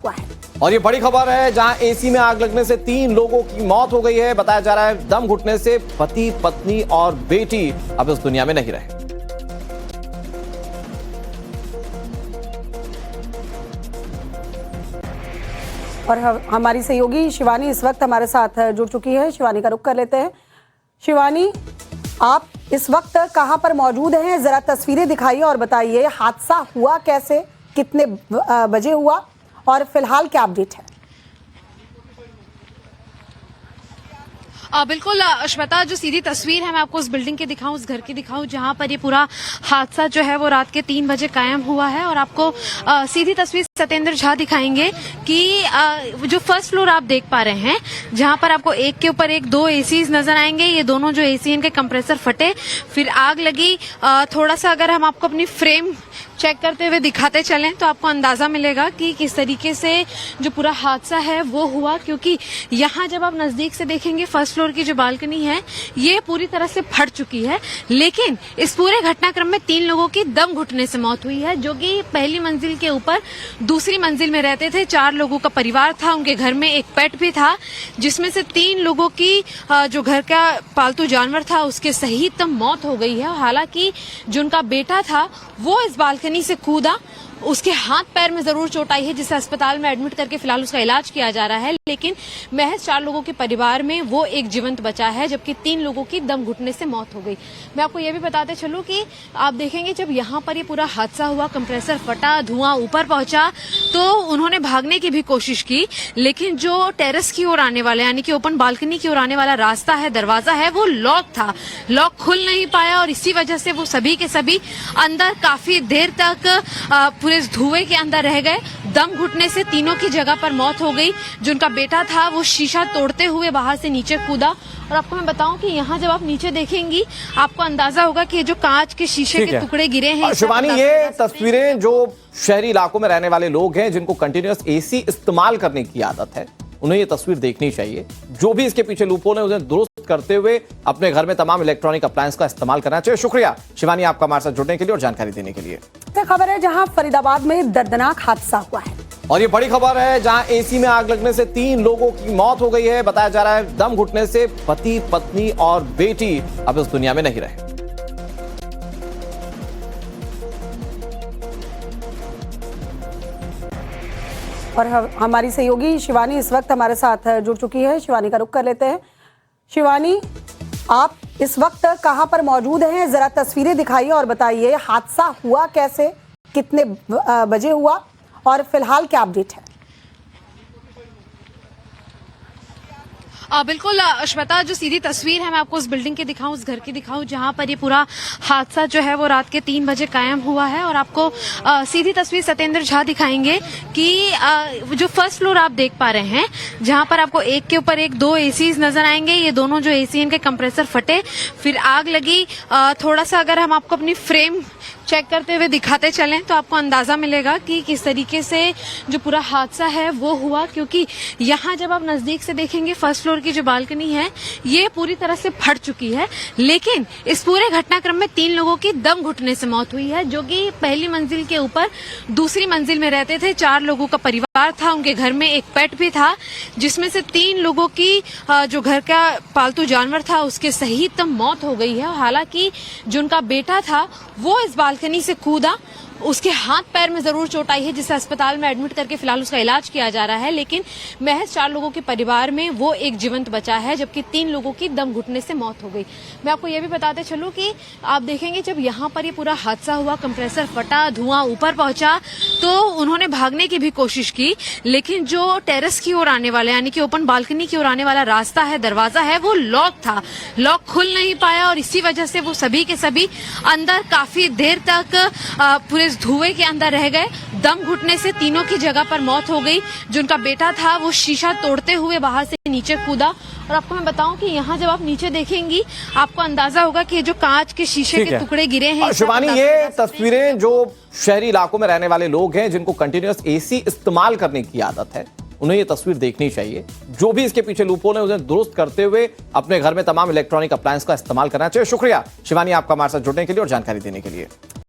हुआ है। और ये बड़ी खबर है, जहां एसी में आग लगने से 3 लोगों की मौत हो गई है। बताया जा रहा है दम घुटने से पति, पत्नी और बेटी अब इस दुनिया में नहीं रहे। और हमारी सहयोगी शिवानी इस वक्त हमारे साथ जुड़ चुकी है। शिवानी का रुख कर लेते हैं। शिवानी, आप इस वक्त कहां पर मौजूद हैं? जरा तस्वीरें दिखाइए और बताइए हादसा हुआ कैसे, कितने बजे हुआ और फिलहाल क्या अपडेट है? बिल्कुल श्वेता, जो सीधी तस्वीर है मैं आपको उस बिल्डिंग की दिखाऊं, उस घर की दिखाऊं जहां पर ये पूरा हादसा जो है वो रात के 3 बजे कायम हुआ है। और आपको सीधी तस्वीर सत्येंद्र झा दिखाएंगे कि जो फर्स्ट फ्लोर आप देख पा रहे हैं, जहां पर आपको एक के ऊपर एक 2 एसीज नजर आएंगे। ये दोनों जो एसी इनके कंप्रेसर फटे, फिर आग लगी। थोड़ा सा अगर हम आपको अपनी फ्रेम चेक करते हुए दिखाते चलें तो आपको अंदाजा मिलेगा कि किस तरीके से जो पूरा हादसा है वो हुआ। क्योंकि यहाँ जब आप नजदीक से देखेंगे, फर्स्ट फ्लोर की जो बालकनी है ये पूरी तरह से फट चुकी है। लेकिन इस पूरे घटनाक्रम में 3 लोगों की दम घुटने से मौत हुई है, जो कि पहली मंजिल के ऊपर दूसरी मंजिल में रहते थे। 4 लोगों का परिवार था, उनके घर में एक पेट भी था, जिसमें से 3 लोगों की जो घर का पालतू जानवर था उसके सहित मौत हो गई है। हालांकि जो उनका बेटा था वो इस बालकनी से कूदा, उसके हाथ पैर में जरूर चोट आई है, जिसे अस्पताल में एडमिट करके फिलहाल उसका इलाज किया जा रहा है। लेकिन महज 4 लोगों के परिवार में वो एक जीवंत बचा है, जबकि 3 लोगों की दम घुटने से मौत हो गई। मैं आपको ये भी बताते चलूं कि आप देखेंगे जब यहाँ पर ये पूरा हादसा हुआ, कंप्रेसर फटा, धुआं ऊपर पहुंचा, तो उन्होंने भागने की भी कोशिश की। लेकिन जो टेरेस की ओर आने वाला, यानी कि ओपन बालकनी की ओर आने वाला रास्ता है, दरवाजा है, वो लॉक था, लॉक खुल नहीं पाया। और इसी वजह से वो सभी के सभी अंदर काफी देर तक पूरे धुएं के अंदर रह गए। दम घुटने से तीनों की जगह पर मौत हो गई। जो उनका बेटा था वो शीशा तोड़ते हुए बाहर से नीचे कूदा। और आपको मैं बताऊं कि यहाँ जब आप नीचे देखेंगी आपको अंदाजा होगा कि जो कांच के शीशे के टुकड़े गिरे हैं। शिवानी, ये तस्वीरें जो शहरी इलाकों में रहने वाले लोग हैं, जिनको कंटिन्यूअस एसी इस्तेमाल करने की आदत है, उन्हें ये तस्वीर देखनी चाहिए। जो भी इसके पीछे लूपहोल है उन्हें दुरुस्त करते हुए अपने घर में तमाम इलेक्ट्रॉनिक अप्लायंस का इस्तेमाल करना चाहिए। शुक्रिया शिवानी, आपका हमारे साथ जुड़ने के लिए और जानकारी देने के लिए। खबर है जहां फरीदाबाद में दर्दनाक हादसा हुआ है। और ये बड़ी खबर है, जहां एसी में आग लगने से 3 लोगों की मौत हो गई है। बताया जा रहा है दम घुटने से पति, पत्नी और बेटी अब इस दुनिया में नहीं रहे। और हमारी सहयोगी शिवानी इस वक्त हमारे साथ जुड़ चुकी है। शिवानी का रुख कर लेते हैं। शिवानी, आप इस वक्त कहां पर मौजूद हैं? जरा तस्वीरें दिखाइए और बताइए हादसा हुआ कैसे, कितने बजे हुआ और फिलहाल क्या अपडेट है? बिल्कुल श्वेता, जो सीधी तस्वीर है मैं आपको उस बिल्डिंग की दिखाऊं, उस घर की दिखाऊं जहां पर ये पूरा हादसा जो है वो रात के 3 बजे कायम हुआ है। और आपको सीधी तस्वीर सत्येंद्र झा दिखाएंगे कि जो फर्स्ट फ्लोर आप देख पा रहे हैं, जहां पर आपको एक के ऊपर एक 2 एसीज नजर आएंगे। ये दोनों जो एसी इनके कंप्रेसर फटे, फिर आग लगी। थोड़ा सा अगर हम आपको अपनी फ्रेम चेक करते हुए दिखाते चलें तो आपको अंदाजा मिलेगा कि किस तरीके से जो पूरा हादसा है वो हुआ। क्योंकि यहाँ जब आप नजदीक से देखेंगे, फर्स्ट फ्लोर की जो बालकनी है ये पूरी तरह से फट चुकी है। लेकिन इस पूरे घटनाक्रम में 3 लोगों की दम घुटने से मौत हुई है, जो कि पहली मंजिल के ऊपर दूसरी मंजिल में रहते थे। 4 लोगों का परिवार था, उनके घर में एक पेट भी था, जिसमें से 3 लोगों की जो घर का पालतू जानवर था उसके सहित मौत हो गई है। हालांकि जो उनका बेटा था वो इस बालकनी से कूदा, उसके हाथ पैर में जरूर चोट आई है, जिसे अस्पताल में एडमिट करके फिलहाल उसका इलाज किया जा रहा है। लेकिन महज 4 लोगों के परिवार में वो एक जीवंत बचा है, जबकि 3 लोगों की दम घुटने से मौत हो गई। मैं आपको ये भी बताते चलूं कि आप देखेंगे जब यहाँ पर ये पूरा हादसा हुआ, कंप्रेसर फटा, धुआं ऊपर पहुंचा, तो उन्होंने भागने की भी कोशिश की। लेकिन जो टेरेस की ओर आने वाला, यानी कि ओपन बालकनी की ओर आने वाला रास्ता है, दरवाजा है, वो लॉक था, लॉक खुल नहीं पाया। और इसी वजह से वो सभी के सभी अंदर काफी देर तक पूरे धुएं के अंदर रह गए। दम घुटने से तीनों की जगह पर मौत हो गई। जो उनका बेटा था वो शीशा तोड़ते हुए बाहर से नीचे कूदा। और आपको मैं बताऊं कि यहाँ जब आप नीचे देखेंगी आपको अंदाजा होगा कि जो कांच के शीशे के टुकड़े गिरे हैं। शिवानी, ये तस्वीरें जो शहरी इलाकों में रहने वाले लोग हैं, जिनको कंटिन्यूअस एसी इस्तेमाल करने की आदत है, उन्हें ये तस्वीर देखनी चाहिए। जो भी इसके पीछे लूपहोल है उन्हें दुरुस्त करते हुए अपने घर में तमाम इलेक्ट्रॉनिक अप्लायंस का इस्तेमाल करना चाहिए। शुक्रिया शिवानी, आपका हमारे साथ जुड़ने के लिए और जानकारी देने के लिए।